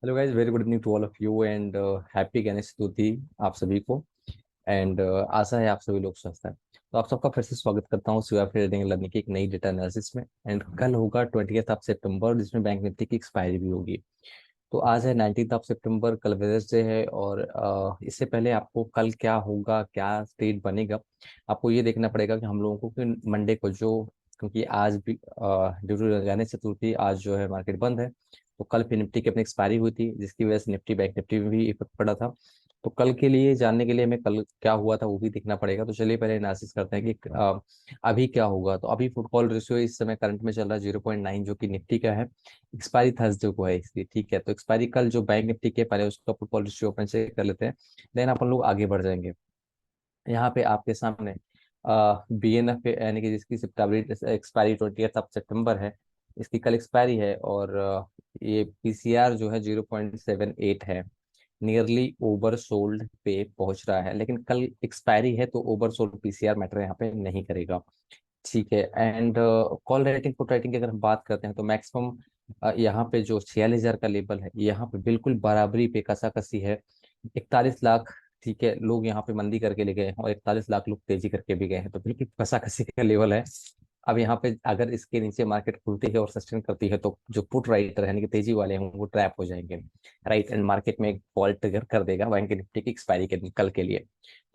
Hello guys, very good evening to all of you and happy Ganesh Chaturthi आप सभी को। And आशा है आप सभी लोग स्वस्थ हैं। तो आप सबका फिर से स्वागत करता हूँ सिवा ट्रेडिंग लर्निंग की एक नई डेटा एनालिसिस में। एंड कल होगा 20th ऑफ सितंबर, जिसमें बैंक निफ्टी की एक्सपायरी भी होगी। तो आज है 19th ऑफ सितंबर, कल वेडनेसडे है। और इससे पहले आपको कल क्या होगा, क्या स्टेट बनेगा, आपको ये देखना पड़ेगा कि हम लोगों को कि मंडे को जो, क्योंकि आज भी ड्यू टू गणेश चतुर्थी आज जो है मार्केट बंद है। तो कल फिर निफ्टी की अपनी एक्सपायरी हुई थी, जिसकी वजह से निफ्टी बैंक निफ्टी में भी इफेक्ट पड़ा था। तो कल के लिए जानने के लिए हमें कल क्या हुआ था वो भी देखना पड़ेगा। तो चलिए पहले एनालिसिस करते हैं कि अभी क्या होगा। तो अभी फुटकॉल रेशियो इस समय करंट में चल रहा है 0.9, जो कि निफ्टी का है। एक्सपायरी थर्सडे को है इसलिए ठीक है। तो एक्सपायरी कल जो बैंक निफ्टी के पहले उसका फुटकॉल रेशियो अपन से कर लेते हैं, देन अपन लोग आगे बढ़ जाएंगे। यहाँ पे आपके सामने BNF यानी कि जिसकी एक्सपायरी 20th ऑफ सितंबर है, इसकी कल एक्सपायरी है। और ये PCR जो है 0.78 है, नियरली ओवर सोल्ड पे पहुंच रहा है। लेकिन कल एक्सपायरी है तो ओवर सोल्ड PCR मैटर यहाँ पे नहीं करेगा। ठीक है। And call writing put writing की अगर हम बात करते हैं तो मैक्सिमम यहाँ पे जो 46,000 का लेवल है, यहाँ पे बिल्कुल बराबरी पे कसाकसी है। 41 लाख, ठीक है, लोग यहाँ पे मंदी करके ले गए हैं और 41 लाख लोग तेजी करके भी गए हैं। तो बिल्कुल कसाकसी का लेवल है। अब यहाँ पे अगर इसके नीचे मार्केट खुलती है और सस्टेन करती है तो जो पुट राइटर यानी कि तेजी वाले हैं वो ट्रैप हो जाएंगे। राइट, एंड मार्केट में एक फॉल ट्रिगर कर देगा बैंक निफ्टी की एक्सपायरी के दिन कल के लिए।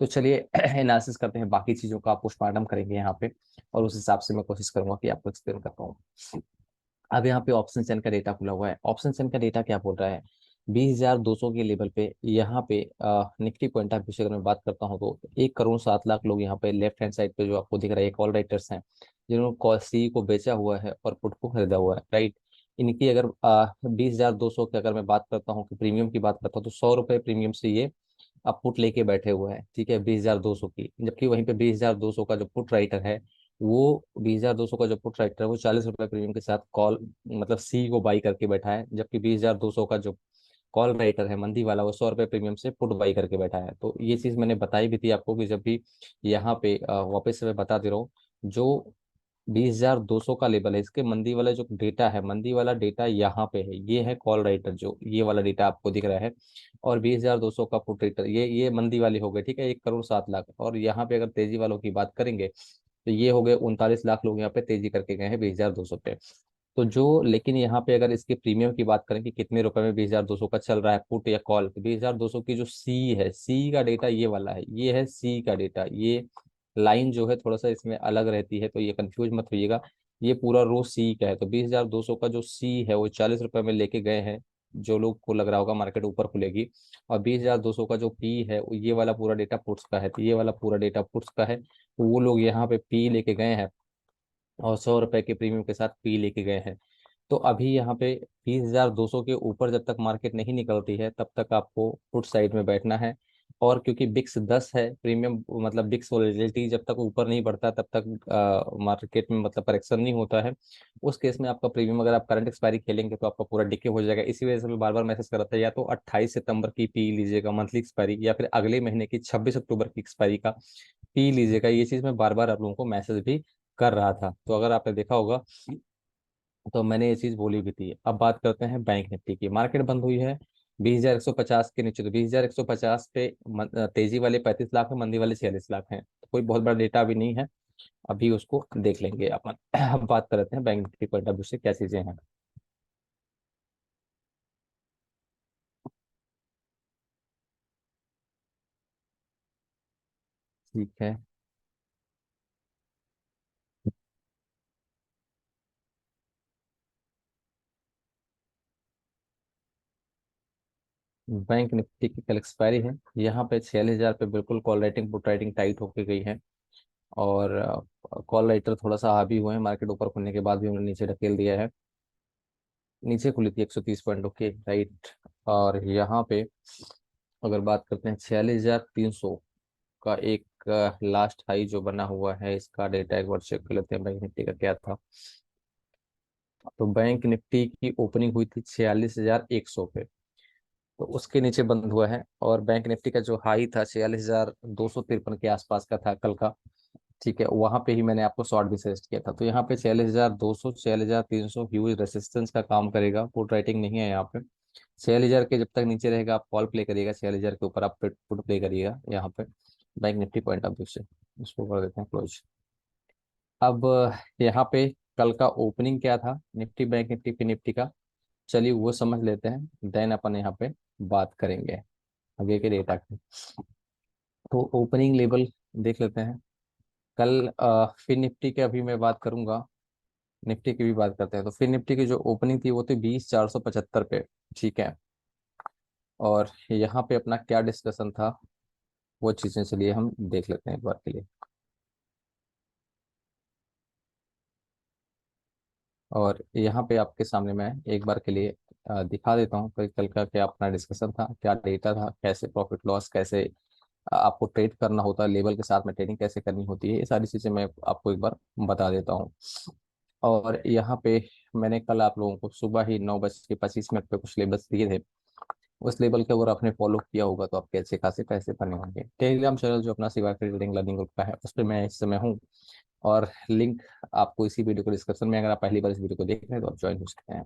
तो चलिए एनालिसिस करते हैं, बाकी चीजों का पोस्टमार्टम करेंगे यहाँ पे। और उस हिसाब से मैं कोशिश करूंगा कि आपको एक्सप्लेन कर पाऊँ। अब यहाँ पे ऑप्शन चैन का डेटा खुला हुआ है। ऑप्शन चैन का डेटा क्या बोल रहा है, 20,200 के लेवल पे यहाँ पे निफ्टी पॉइंट ऑफ व्यू से अगर मैं बात करता हूँ तो 1,07,00,000 लोग यहाँ पे लेफ्ट हैंड साइड पे जो आपको दिख रहा है कॉल राइटर्स हैं, जिन्होंने कॉल सी को बेचा हुआ है और पुट को खरीदा हुआ है। राइट, इनकी अगर 20,200 की अगर मैं बात करता हूँ कि प्रीमियम की बात करता हूँ तो 100 रुपये प्रीमियम से ये अब पुट लेके बैठे हुए हैं। ठीक है, 20,200 की, जबकि वहीं पे 20,200 का जो पुट राइटर है वो 20,200 का जो पुट राइटर है वो 40 रुपये प्रीमियम के साथ कॉल मतलब सी को बाई करके बैठा है। जबकि 20,200 का जो कॉल राइटर है मंदी वाला वो 100 रुपये प्रीमियम से पुट बाई करके बैठा है। तो ये चीज मैंने बताई भी थी आपको कि जब भी यहाँ पे वापस से मैं बता दे रहा हूँ, जो 20,200 का लेवल है इसके मंदी वाला जो डेटा है, मंदी वाला डेटा यहाँ पे है, ये है कॉल राइटर, जो ये वाला डेटा आपको दिख रहा है। और 20,200 का पुट राइटर, ये मंदी वाले हो गए। ठीक है, 1,07,00,000। और यहाँ पे अगर तेजी वालों की बात करेंगे तो ये हो गए 39 लाख लोग यहाँ पे तेजी करके गए हैं 20,200 पे। तो जो, लेकिन यहाँ पे अगर इसके प्रीमियम की बात करें कि कितने रुपए में 20,200 का चल रहा है पुट या कॉल, तो 20,200 की जो सी है, सी का डेटा ये वाला है, ये है सी का डेटा। ये लाइन जो है थोड़ा सा इसमें अलग रहती है, तो ये कंफ्यूज मत होइएगा। ये पूरा रो सी का है। तो 20,200 का जो सी है वो 40 रुपए में लेके गए हैं, जो लोग को लग रहा होगा मार्केट ऊपर खुलेगी। और 20,200 का जो पी है ये वाला पूरा डेटा पुट्स का है, तो ये वाला पूरा डेटा पुट्स का है। तो वो लोग यहाँ पे पी लेके गए हैं और 100 रुपए के प्रीमियम के साथ पी लेके गए हैं। तो अभी यहाँ पे 20,200 के ऊपर जब तक मार्केट नहीं निकलती है तब तक आपको पुट साइड में बैठना है। और क्योंकि बिक्स 10 है प्रीमियम, मतलब बिक्स वोलेटिलिटी जब तक ऊपर नहीं बढ़ता तब तक मार्केट में मतलब करेक्शन नहीं होता है। उस केस में आपका प्रीमियम, अगर आप करंट एक्सपायरी खेलेंगे तो आपका पूरा डिके हो जाएगा। इसी वजह से मैं बार बार मैसेज कर रहा था, या तो 28 सितंबर की पी लीजिएगा मंथली एक्सपायरी, या फिर अगले महीने की 26 अक्टूबर की एक्सपायरी का पी लीजिएगा। ये चीज मैं बार बार आप लोगों को मैसेज भी कर रहा था। तो अगर आपने देखा होगा तो मैंने ये चीज बोली भी थी। अब बात करते हैं बैंक निफ्टी की। मार्केट बंद हुई है 20,150 के नीचे। तो 20,150 पे तेजी वाले 35 लाख है, मंदी वाले 46 लाख हैं। तो कोई बहुत बड़ा डेटा अभी नहीं है, अभी उसको देख लेंगे अपन। अब बात करते हैं bank Nifty point of view से क्या चीजें हैं। ठीक है, बैंक निफ्टी की कल एक्सपायरी है। यहाँ पे 46,000 पे बिल्कुल call writing put writing tight होके गई है। और कॉल राइटर थोड़ा सा हावी हुए हैं, मार्केट ऊपर खुलने के बाद भी उन्होंने नीचे ढकेल दिया है। नीचे खुली थी 130 पॉइंट, ओके राइट। और यहाँ पे अगर बात करते हैं 46,300 का एक लास्ट हाई जो बना हुआ है, इसका डेटा एक बार चेक कर लेते हैं बैंक निफ्टी का क्या था। तो बैंक निफ्टी की ओपनिंग हुई थी 46,100 पे, तो उसके नीचे बंद हुआ है। और बैंक निफ्टी का जो हाई था 46,253 के आसपास का था कल का। ठीक है, वहां पे ही मैंने आपको शॉर्ट भी सजेस्ट किया था। तो यहाँ पे 46,200 46,300 ह्यूज रेसिस्टेंस का काम करेगा, पुट राइटिंग नहीं है यहाँ पे। 6000 के जब तक नीचे रहेगा आप कॉल प्ले करिएगा, 6000 के ऊपर आप पुट प्ले करिएगा यहाँ पे bank Nifty point of view से। इसको कर देते हैं क्लोज। अब यहाँ पे कल का ओपनिंग क्या था Nifty Bank Nifty Fin Nifty का, चलिए वो समझ लेते हैं, देन अपन यहाँ पे बात करेंगे आगे के डेटा की। तो ओपनिंग लेवल देख लेते हैं। कल फिन निफ्टी के अभी मैं बात करूंगा, निफ्टी की भी बात करते हैं। तो फिन निफ्टी की जो ओपनिंग थी वो थी 20,475 पे, ठीक है। और यहाँ पे अपना क्या डिस्कशन था वो चीजें चलिए हम देख लेते हैं एक बार के लिए। और यहाँ पे आपके सामने मैं एक बार के लिए दिखा देता हूँ कल कल का क्या अपना डिस्कशन था, क्या डेटा था, कैसे प्रॉफिट लॉस, कैसे आपको ट्रेड करना होता है, लेवल के साथ में ट्रेडिंग कैसे करनी होती है, ये सारी चीजें मैं आपको एक बार बता देता हूँ। और यहाँ पे मैंने कल आप लोगों को सुबह ही 9:25 पे कुछ लेबल्स दिए थे। उस लेवल के अगर आपने फॉलो किया होगा तो आपके अच्छे खासे पैसे बने होंगे। टेलीग्राम चैनल जो अपना सिवा ट्रेडिंग लर्निंग ग्रुप का है उस पर मैं इस समय हूँ, और लिंक आपको इसी वीडियो को डिस्क्रिप्शन में, अगर आप पहली बार इस वीडियो को देख रहे हैं तो आप ज्वाइन हो सकते हैं।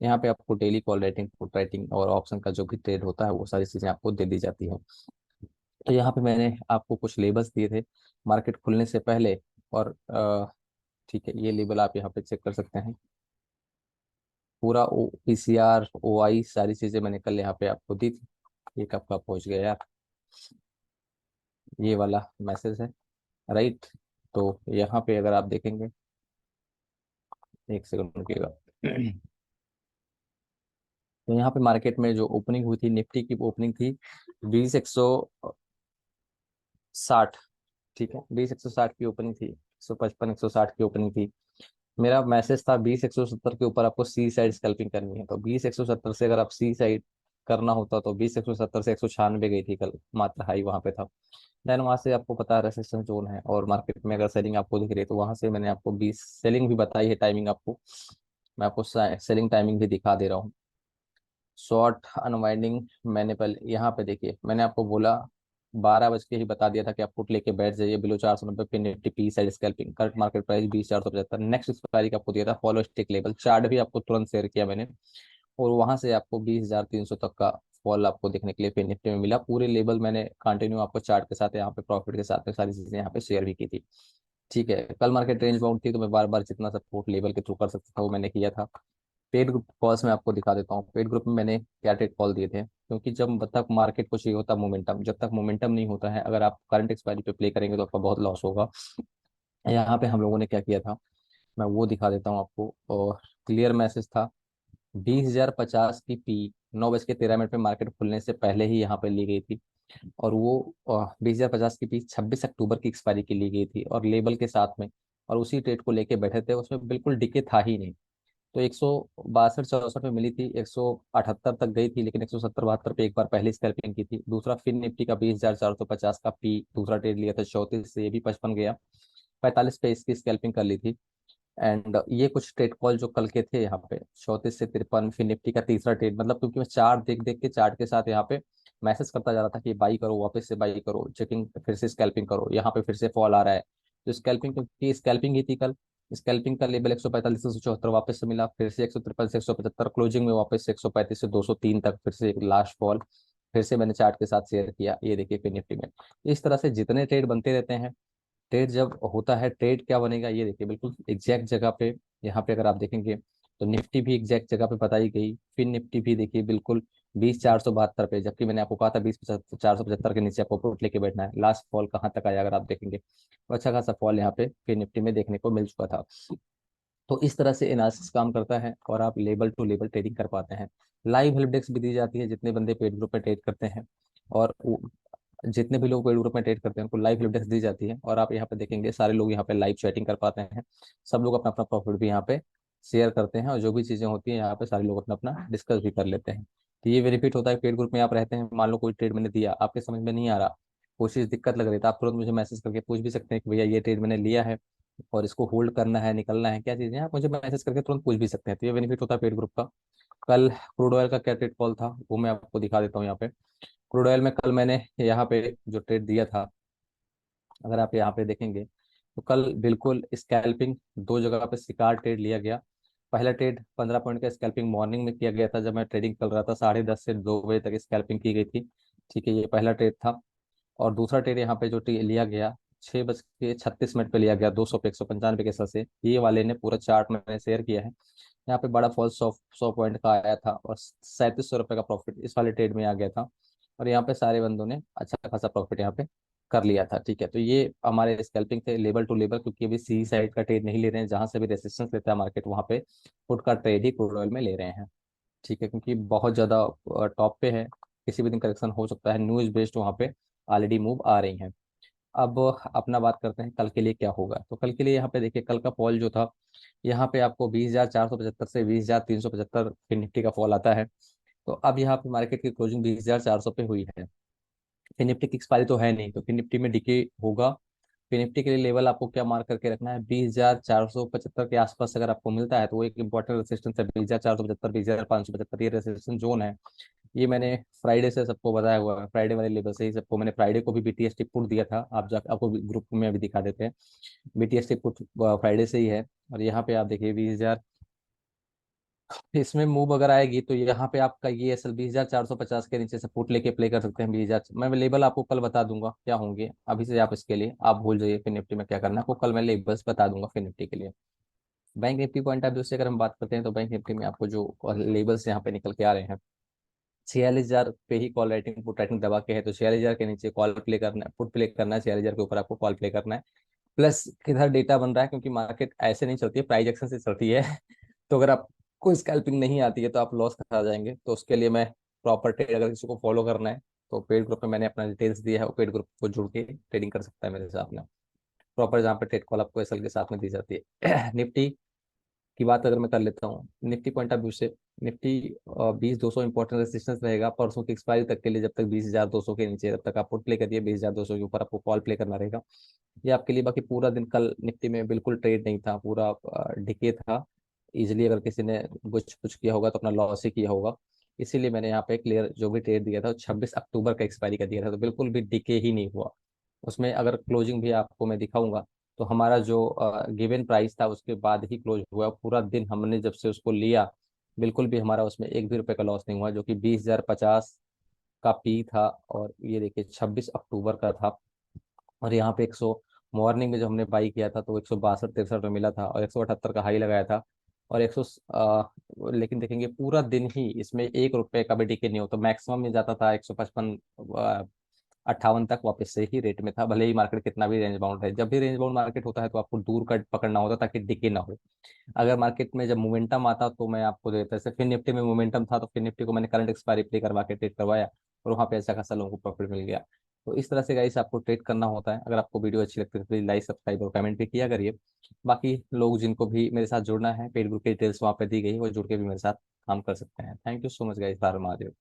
यहाँ पे आपको daily call writing, put writing और ऑप्शन का जो भी ट्रेड होता है वो सारी चीजें आपको दे दी जाती है। तो यहाँ पे मैंने आपको कुछ लेबल्स दिए थे मार्केट खुलने से पहले, और ठीक है ये लेबल आप यहाँ पे चेक कर सकते हैं। पूरा ओ पीसीआर ओ आई सारी चीजें मैंने कल यहाँ पे आपको दी थी। ये कब का पहुंच गया यार, ये वाला मैसेज है, राइट। तो यहाँ पे अगर आप देखेंगे, एक सेकंड रुकिएगा। तो यहाँ पे मार्केट में जो ओपनिंग हुई थी निफ्टी की, ओपनिंग थी 20,160, ठीक है। 20,160 की ओपनिंग थी, 155 160 की ओपनिंग थी। मेरा मैसेज था 20,170 के ऊपर आपको सी साइड स्कैल्पिंग करनी है। तो 20,170 से अगर आप सी साइड करना होता तो 20,170 से 196 गई थी कल, मात्र हाई वहां पे था। देन वहां से आपको पता है रेसिस्टेंस जोन है, और मार्केट में अगर सेलिंग आपको दिख रही है तो वहां से मैंने आपको 20 सेलिंग भी बताई है, टाइमिंग आपको, मैं आपको सेलिंग टाइमिंग भी दिखा दे रहा हूँ। शॉर्ट अनवाइंडिंग मैंने पहले यहाँ पे देखिए, मैंने आपको बोला 12 बज के ही बता दिया था कि आप पुट लेके बैठ जाइए बिलो 490 पे, Nifty P side scalping, current market price 20,475, next expiry का आपको दिया था फॉलो स्टिक लेवल, चार्ट भी आपको तुरंत शेयर किया मैंने। और वहां से आपको 20,300 तक का फॉल आपको देखने के लिए फिर निफ्टी में मिला। पूरे लेवल मैंने कंटिन्यू आपको चार्ट के साथ यहाँ पे प्रॉफिट के साथ में सारी चीजें यहाँ पे शेयर भी की थी, ठीक है। कल मार्केट रेंज बाउंड थी तो मैं बार बार जितना सपोर्ट लेवल के थ्रू कर सकता था वो मैंने किया था। पेड ग्रुप कॉल्स में आपको दिखा देता हूँ, पेड ग्रुप में मैंने क्या ट्रेड कॉल दिए थे, क्योंकि जब तक मार्केट को चाहिए होता मोमेंटम, जब तक मोमेंटम नहीं होता है, अगर आप करंट एक्सपायरी पे प्ले करेंगे तो आपका बहुत लॉस होगा। यहाँ पे हम लोगों ने क्या किया था मैं वो दिखा देता हूँ आपको। और क्लियर मैसेज था 20,050 की पी 9:13 पे मार्केट खुलने से पहले ही यहाँ पे ली गई थी, और वो 20,050 की पी 26 अक्टूबर की एक्सपायरी की ली गई थी और लेबल के साथ में, और उसी ट्रेड को लेके बैठे थे, उसमें बिल्कुल डिके था ही नहीं। तो 162 64 पे मिली थी, 178 तक गई थी, लेकिन 170 72 पे एक बार पहली स्कैल्पिंग की थी। दूसरा फिन निफ्टी का 20,450 का पी दूसरा ट्रेड लिया था 34 से, ये भी 55 गया, 45 पे इसकी स्कैल्पिंग कर ली थी। एंड ये कुछ ट्रेड कॉल जो कल के थे यहाँ पे 34 से 53, फिर निफ्टी का तीसरा ट्रेड, मतलब क्योंकि मैं चार्ट देख देख के चार्ट के साथ यहाँ पे मैसेज करता जा रहा था कि बाई करो, वापस से बाई करो, चेकिंग फिर से स्कैल्पिंग करो, यहाँ पे फिर से फॉल आ रहा है। तो स्कैल्पिंग की स्कैल्पिंग ही थी कल। स्कैल्पिंग का लेवल 145 से 174 वापस से मिला, फिर से 153 से 175, क्लोजिंग में वापस से 135 से 203 तक फिर से एक लास्ट फॉल। फिर से मैंने चार्ट के साथ शेयर किया, ये देखिए फिर निफ्टी में इस तरह से जितने ट्रेड बनते रहते हैं। ट्रेड जब होता है, ट्रेड क्या बनेगा ये देखिए बिल्कुल एग्जैक्ट जगह पे, यहाँ पे अगर आप देखेंगे तो निफ्टी भी एग्जैक्ट जगह पे बताई गई, फिर निफ्टी भी देखिए बिल्कुल 20,472 पे, जबकि मैंने आपको कहा था 20,475 के नीचे आपको पुट लेके बैठना है। लास्ट फॉल कहाँ तक आया अगर आप देखेंगे तो अच्छा खासा फॉल यहाँ पे फिर निफ्टी में देखने को मिल चुका था। तो इस तरह से एनालिसिस काम करता है और आप लेवल टू लेवल ट्रेडिंग कर पाते हैं। लाइव हेल्प डेस्क भी दी जाती है जितने बंदे पेड ग्रुप में ट्रेड करते हैं, और जितने भी लोग पेड ग्रुप में ट्रेड करते हैं उनको लाइव हेल्प डेस्क दी जाती है, और आप यहाँ पे देखेंगे सारे लोग यहाँ पे लाइव चैटिंग कर पाते हैं। सब लोग अपना अपना प्रॉफिट भी यहाँ पे शेयर करते हैं, और जो भी चीजें होती हैं यहाँ पे सारे लोग अपना अपना डिस्कस भी कर लेते हैं। तो ये बेनिफिट होता है पेड ग्रुप में आप रहते हैं। मान लो कोई ट्रेड मैंने दिया, आपके समझ में नहीं आ रहा, कोई चीज दिक्कत लग रही है, तो आप तुरंत मुझे मैसेज करके पूछ भी सकते हैं कि भैया ये ट्रेड मैंने लिया है और इसको होल्ड करना है, निकलना है, क्या चीजें हैं, आप मुझे मैसेज करके तुरंत पूछ भी सकते हैं। तो ये बेनिफिट होता है पेड ग्रुप का। कल क्रूड ऑयल का क्या ट्रेड कॉल था वो मैं आपको दिखा देता हूँ यहाँ पे। क्रूड ऑयल में कल मैंने यहाँ पे जो ट्रेड दिया था, अगर आप यहाँ पे देखेंगे तो कल बिल्कुल स्कैल्पिंग दो जगह पे शिकार ट्रेड लिया गया। पहला ट्रेड 15 पॉइंट का स्कैल्पिंग मॉर्निंग में किया गया था, जब मैं ट्रेडिंग कर रहा था 10:30 से 2 बजे तक स्कैल्पिंग की गई थी। ठीक है, ये पहला ट्रेड था। और दूसरा ट्रेड यहाँ पे जो लिया गया 6:36 पे लिया गया 200 पे 195 के सर से, ये वाले ने पूरा चार्ट मैंने शेयर किया है। यहाँ पे बड़ा फॉल 100 पॉइंट का आया था और 3700 रुपये का प्रॉफिट इस वाले ट्रेड में आ गया था। और यहाँ पे सारे बंदों ने अच्छा खासा प्रॉफिट यहाँ पे कर लिया था। ठीक है, तो ये हमारे स्कैल्पिंग थे लेवल टू लेवल, क्योंकि अभी सी साइड का ट्रेड नहीं ले रहे हैं, जहां से भी रेसिस्टेंस लेता है मार्केट वहां पे पुट का ट्रेड ही क्रूड ऑयल में ले रहे हैं। ठीक है, क्योंकि बहुत ज़्यादा टॉप पे है, किसी भी दिन करेक्शन हो सकता है, न्यूज़ बेस्ड वहाँ पे ऑलरेडी मूव आ रही हैं। अब अपना बात करते हैं कल के लिए क्या होगा। तो कल के लिए यहाँ पे देखिए, कल का फॉल जो था यहाँ पे आपको 20,475 से 20,375 फिर निफ्टी का फॉल आता है। तो अब यहाँ पे मार्केट की क्लोजिंग 20,400 पे हुई है। फिर निफ्टी की एक्सपायरी तो है नहीं, तो फिर निफ्टी में डिके होगा। फिर निफ्टी के लिए लेवल आपको क्या मार्क करके रखना है, 20,475 के आसपास अगर आपको मिलता है तो वो एक इंपॉर्टेंट रेसिस्टेंस है। 20,475, 20,575 ये रेसिस्टेंस जोन है। ये मैंने फ्राइडे से सबको बताया हुआ है, फ्राइडे वाले लेवल से ही सबको, मैंने फ्राइडे को भी बीटीएसटी पुट दिया था, आप जा आपको ग्रुप में अभी दिखा देते हैं। बीटीएसटी पुट फ्राइडे से ही है। और यहाँ पे आप देखिए 20,000, इसमें मूव अगर आएगी तो यहाँ पे आपका ये असल 20,450 के नीचे से पुट लेके प्ले कर सकते हैं। 20,000 मैं लेबल आपको कल बता दूंगा क्या होंगे, अभी से आप इसके लिए आप भूल जाइए। फिर निफ्टी में क्या करना है आपको कल मैं लेबल्स बता दूंगा फिर निफ्टी के लिए। Bank Nifty point of view से अगर हम बात करते हैं तो बैंक निफ्टी में आपको जो लेबल्स यहाँ पे निकल के आ रहे हैं, 46,000 पे ही कॉल राइटिंग पुट राइटिंग दबा के है, तो 46,000 के नीचे कॉल प्ले करना है, पुट प्ले करना है, 46,000 के ऊपर आपको कॉल प्ले करना है। प्लस किधर डेटा बन रहा है, क्योंकि मार्केट ऐसे नहीं चलती है, प्राइस एक्शन से चलती है। तो अगर आपको स्कैल्पिंग नहीं आती है तो आप लॉस खा जाएंगे। तो उसके लिए मैं प्रॉपर ट्रेड, अगर किसी को फॉलो करना है तो पेड ग्रुप में मैंने अपना डिटेल्स दिया है, वो पेड ग्रुप को जुड़ के ट्रेडिंग कर सकता है मेरे साथ में प्रॉपर, जहाँ पे ट्रेड कॉल आपको एसएल के साथ में दी जाती है। निफ्टी की बात अगर मैं कर लेता हूँ निफ्टी पॉइंट ऑफ व्यू से, निफ्टी 20,200 इंपॉर्टेंट रेजिस्टेंस रहेगा परसों की एक्सपायरी तक के लिए। जब तक 20,200 के नीचे, जब तक आप पुट प्ले करिए 20,200 के ऊपर आपको कॉल प्ले करना रहेगा। ये आपके लिए। बाकी पूरा दिन कल निफ्टी में बिल्कुल ट्रेड नहीं था, पूरा डिके था। इजिली अगर किसी ने कुछ कुछ किया होगा तो अपना लॉस ही किया होगा। इसीलिए मैंने यहाँ पे क्लियर जो भी ट्रेड दिया था 26 अक्टूबर का एक्सपायरी का दिया था, तो बिल्कुल भी डिके ही नहीं हुआ। उसमें अगर क्लोजिंग भी आपको मैं दिखाऊंगा तो हमारा जो गिवन प्राइस था उसके बाद ही क्लोज हुआ। पूरा दिन हमने जब से उसको लिया बिल्कुल भी हमारा उसमें एक भी रुपए का लॉस नहीं हुआ, जो कि 20,050 का पी था। और ये देखिए 26 अक्टूबर का था। और यहाँ पे 100 मॉर्निंग में जब हमने बाई किया था तो 162-63 में मिला था, और 178 का हाई लगाया था। और 100 लेकिन देखेंगे पूरा दिन ही इसमें एक रुपए का भी डिके नहीं होता, मैक्सिमम में जाता था 155 58 तक वापस से ही रेट में था। भले ही मार्केट कितना भी रेंज बाउंड है, जब भी रेंज बाउंड मार्केट होता है तो आपको दूर का पकड़ना होता है ताकि डिके ना हो। अगर मार्केट में जब मोमेंटम आता तो मैं आपको देता, जैसे फिर निफ्टी में मोमेंटम था तो फिर निफ्टी को मैंने करंट एक्सपायरी प्ले करवा के ट्रेड करवाया, और वहाँ पे अच्छा खासा लोगों को प्रॉफिट मिल गया। तो इस तरह से गाइस आपको ट्रेड करना होता है। अगर आपको वीडियो अच्छी लगती है तो प्लीज लाइक सब्सक्राइब और कमेंट भी किया करिए। बाकी लोग जिनको भी मेरे साथ जुड़ना है, पेड ग्रुप की डिटेल्स वहाँ पे दी गई, वो जुड़ के भी मेरे साथ काम कर सकते हैं। Thank you so much guys, bar Mahadev.